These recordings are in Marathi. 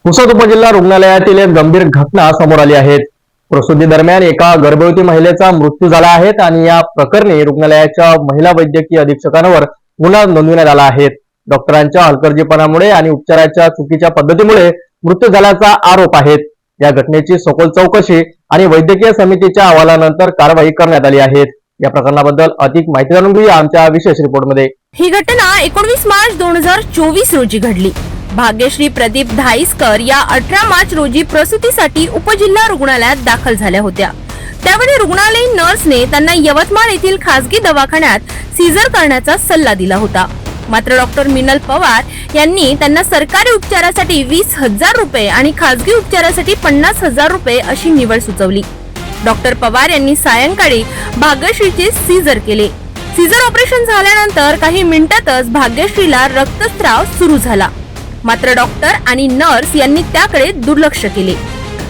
पुसद उपजिल्हा रुग्णालयातील एक गंभीर घटना समोर आली आहे। प्रसूती दरम्यान एका गर्भवती महिलेचा मृत्यू झाला आहे आणि या प्रकरणी रुग्णालयाच्या महिला वैद्यकीय अधीक्षकांवर गुन्हा नोंदवण्यात आला आहे। डॉक्टरांच्या हलगर्जीपणामुळे आणि उपचाराच्या चुकीच्या पद्धतीमुळे मृत्यू झाल्याचा आरोप आहे। या घटनेची सखोल चौकशी आणि वैद्यकीय समितीच्या अहवालानंतर कारवाई करण्यात आली आहे। या प्रकरणाबद्दल अधिक माहिती जाणून घेऊया आमच्या विशेष रिपोर्टमध्ये। ही घटना 19 मार्च 2024 रोजी घडली। भाग्यश्री प्रदीप धाईसकर या 18 मार्च रोजी प्रसूतीसाठी उपजिल्हा रुग्णालयात दाखल झाल्या होत्या। त्यावेळी रुग्णालयीन नर्सने त्यांना यवतमाळ येथील खासगी दवाखान्यात सीझर करण्याचा सल्ला दिला होता। मात्र डॉक्टर मिनल पवार यांनी त्यांना सरकारी उपचारासाठी 20,000 रुपये आणि खासगी उपचारासाठी 50,000 रुपये अशी निवड सुचवली। डॉक्टर पवार यांनी सायंकाळी भाग्यश्रीचे सीझर केले। सीझर ऑपरेशन झाल्यानंतर काही मिनिटातच भाग्यश्रीला रक्तस्राव सुरू झाला। मात्र डॉक्टर आणि नर्स यांनी त्याकडे दुर्लक्ष केले।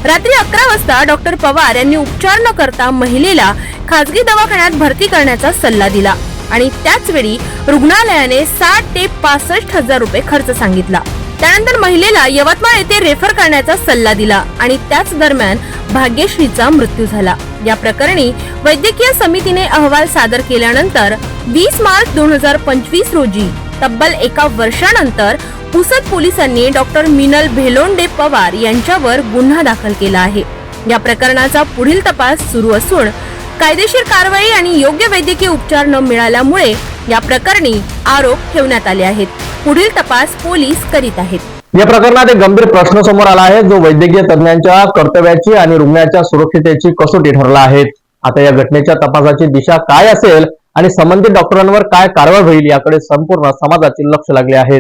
रात्री 11 वाजता डॉक्टर पवार यांनी उपचार न करता महिलेला खासगी दवाखान्यात भरती करण्याचा सल्ला दिला आणि त्याच वेळी रुग्णालयाने 60 ते 65,000 रुपये खर्च सांगितला। त्यानंतर महिलेला यवतमाळ येथे रेफर करण्याचा सल्ला दिला आणि त्याच दरम्यान भाग्यश्रीचा मृत्यू झाला। या प्रकरणी वैद्यकीय समितीने अहवाल सादर केल्यानंतर 20 मार्च 2025 रोजी तब्बल 1 वर्षानंतर पुसद पोलिसांनी डॉक्टर मिनल भेलोंडे पवार यांच्यावर गुन्हा दाखल केला आहे। या प्रकरणाचा पुढील तपास सुरू असून कायदेशीर कारवाई आणि योग्य वैद्यकीय उपचार न मिळाल्यामुळे या प्रकरणी आरोप ठेवण्यात आले आहेत। पुढील तपास पोलीस करीत आहेत। या प्रकरणात एक गंभीर प्रश्न समोर आला आहे, जो वैद्यकीय तज्ञांच्या कर्तव्याची आणि रुग्णाच्या सुरक्षिततेची कसोटी ठरला आहे। आता या घटनेच्या तपासाची दिशा काय असेल आणि संबंधित डॉक्टरांवर काय कारवाई होईल याकडे संपूर्ण समाजाचे लक्ष लागले आहे।